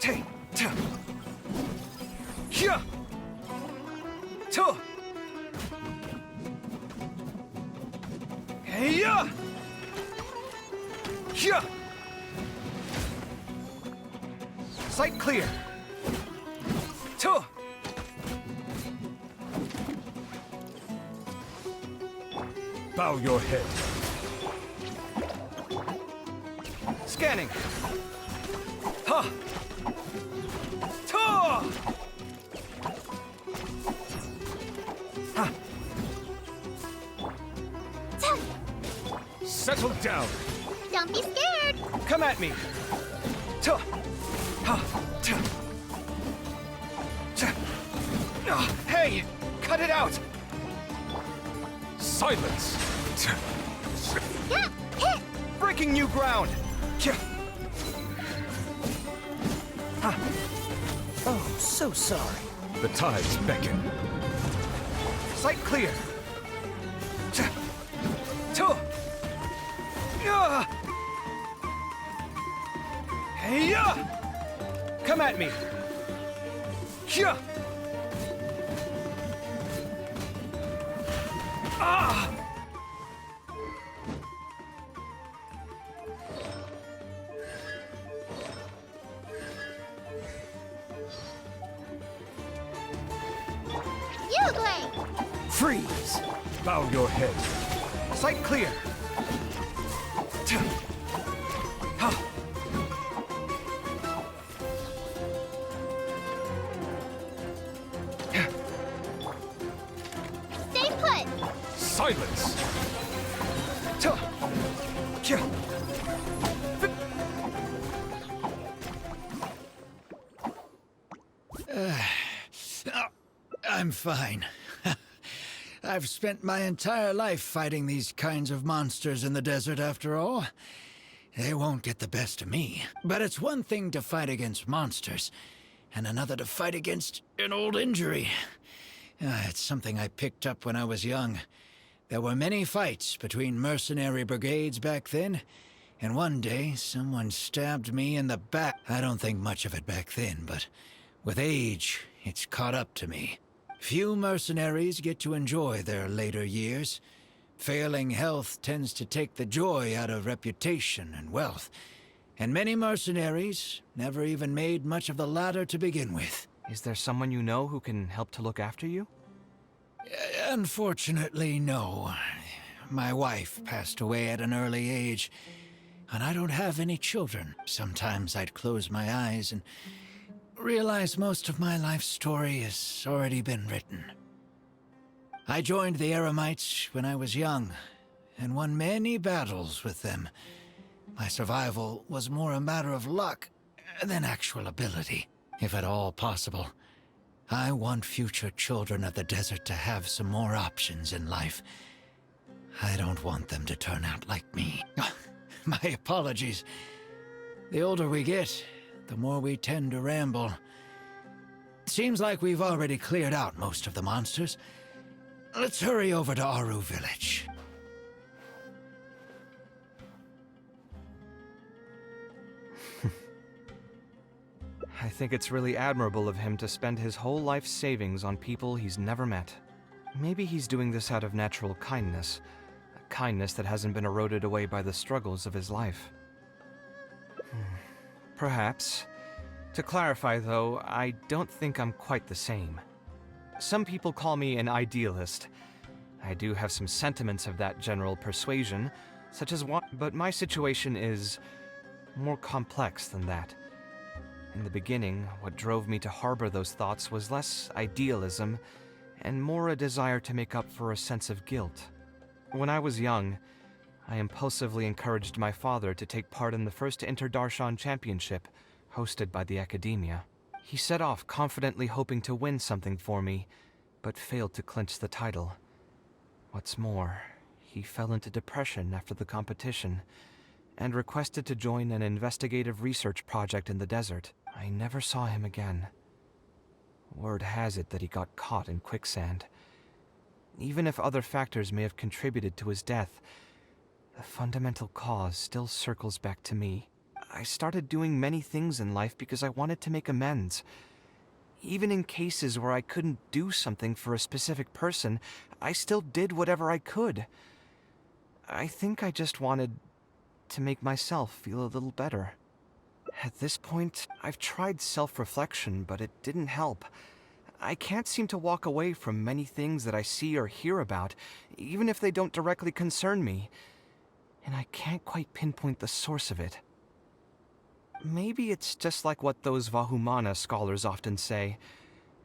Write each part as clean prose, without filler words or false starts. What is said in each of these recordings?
Tay, ta. Here. To. Hey-ya. Here. Sight clear. To. Bow your head. Scanning. Ha. Ta. Ha. Settle down. Don't be scared. Come at me. Ta. Ha. Ta. Ta. Ah, hey, cut it out. Silence. Yeah, hit. Breaking new ground. Kya. Ha. Oh, so sorry. The tides beckon. Sight clear. Ta. Ta. Yeah. Hey, yeah. Come at me. Here. Ah. Freeze! Bow your head. Sight clear. Ta. Ha. Stay put. Silence. Ta. Kya. I'm fine. I've spent my entire life fighting these kinds of monsters in the desert, after all. They won't get the best of me. But it's one thing to fight against monsters, and another to fight against an old injury. It's something I picked up when I was young. There were many fights between mercenary brigades back then, and one day someone stabbed me in the back. I don't think much of it back then, but with age, it's caught up to me. Few mercenaries get to enjoy their later years. Failing health tends to take the joy out of reputation and wealth. And many mercenaries never even made much of the ladder to begin with. Is there someone you know who can help to look after you? Unfortunately, no. My wife passed away at an early age, and I don't have any children. Sometimes I'd close my eyes and realize most of my life story has already been written. I joined the Eremites when I was young, and won many battles with them. My survival was more a matter of luck than actual ability. If at all possible, I want future children of the desert to have some more options in life. I don't want them to turn out like me. My apologies. The older we get, the more we tend to ramble. Seems like we've already cleared out most of the monsters. Let's hurry over to Aru Village. I think it's really admirable of him to spend his whole life savings on people he's never met. Maybe he's doing this out of natural kindness, a kindness that hasn't been eroded away by the struggles of his life. Perhaps. To clarify, though, I don't think I'm quite the same. Some people call me an idealist. I do have some sentiments of that general persuasion, such as one, but my situation is more complex than that. In the beginning, what drove me to harbor those thoughts was less idealism and more a desire to make up for a sense of guilt. When I was young, I impulsively encouraged my father to take part in the first Inter-Darshan Championship, hosted by the Academia. He set off confidently hoping to win something for me, but failed to clinch the title. What's more, he fell into depression after the competition, and requested to join an investigative research project in the desert. I never saw him again. Word has it that he got caught in quicksand. Even if other factors may have contributed to his death, the fundamental cause still circles back to me. I started doing many things in life because I wanted to make amends. Even in cases where I couldn't do something for a specific person, I still did whatever I could. I think I just wanted to make myself feel a little better. At this point, I've tried self-reflection, but it didn't help. I can't seem to walk away from many things that I see or hear about, even if they don't directly concern me. And I can't quite pinpoint the source of it. Maybe it's just like what those Vahumana scholars often say.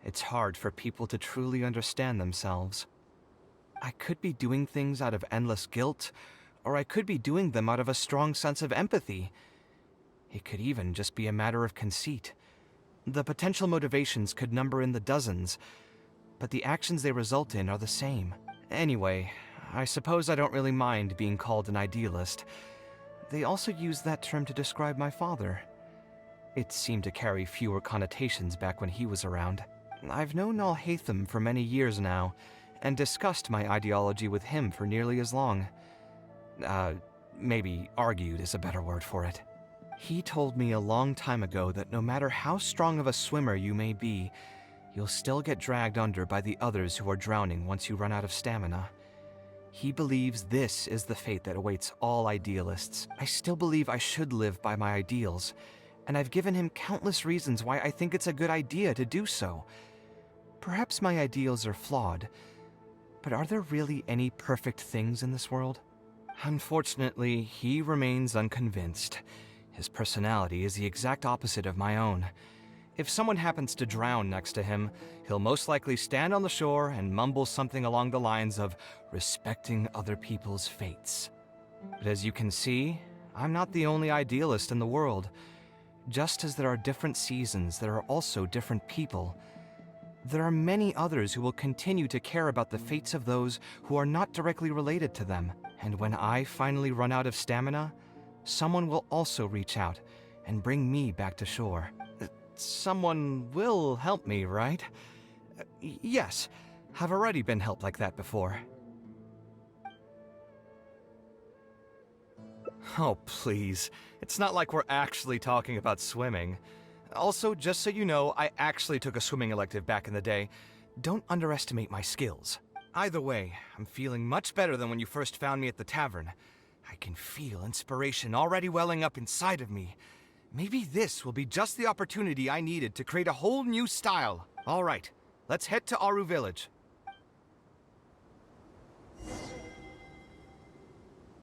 It's hard for people to truly understand themselves. I could be doing things out of endless guilt, or I could be doing them out of a strong sense of empathy. It could even just be a matter of conceit. The potential motivations could number in the dozens, but the actions they result in are the same. Anyway, I suppose I don't really mind being called an idealist. They also used that term to describe my father. It seemed to carry fewer connotations back when he was around. I've known Al-Haytham for many years now, and discussed my ideology with him for nearly as long. Maybe argued is a better word for it. He told me a long time ago that no matter how strong of a swimmer you may be, you'll still get dragged under by the others who are drowning once you run out of stamina. He believes this is the fate that awaits all idealists. I still believe I should live by my ideals, and I've given him countless reasons why I think it's a good idea to do so. Perhaps my ideals are flawed, but are there really any perfect things in this world? Unfortunately, he remains unconvinced. His personality is the exact opposite of my own. If someone happens to drown next to him, he'll most likely stand on the shore and mumble something along the lines of respecting other people's fates. But as you can see, I'm not the only idealist in the world. Just as there are different seasons, there are also different people. There are many others who will continue to care about the fates of those who are not directly related to them. And when I finally run out of stamina, someone will also reach out and bring me back to shore. Someone will help me, right? Yes, I've already been helped like that before. Oh, please. It's not like we're actually talking about swimming. Also, just so you know, I actually took a swimming elective back in the day. Don't underestimate my skills. Either way, I'm feeling much better than when you first found me at the tavern. I can feel inspiration already welling up inside of me. Maybe this will be just the opportunity I needed to create a whole new style. All right, let's head to Aru Village.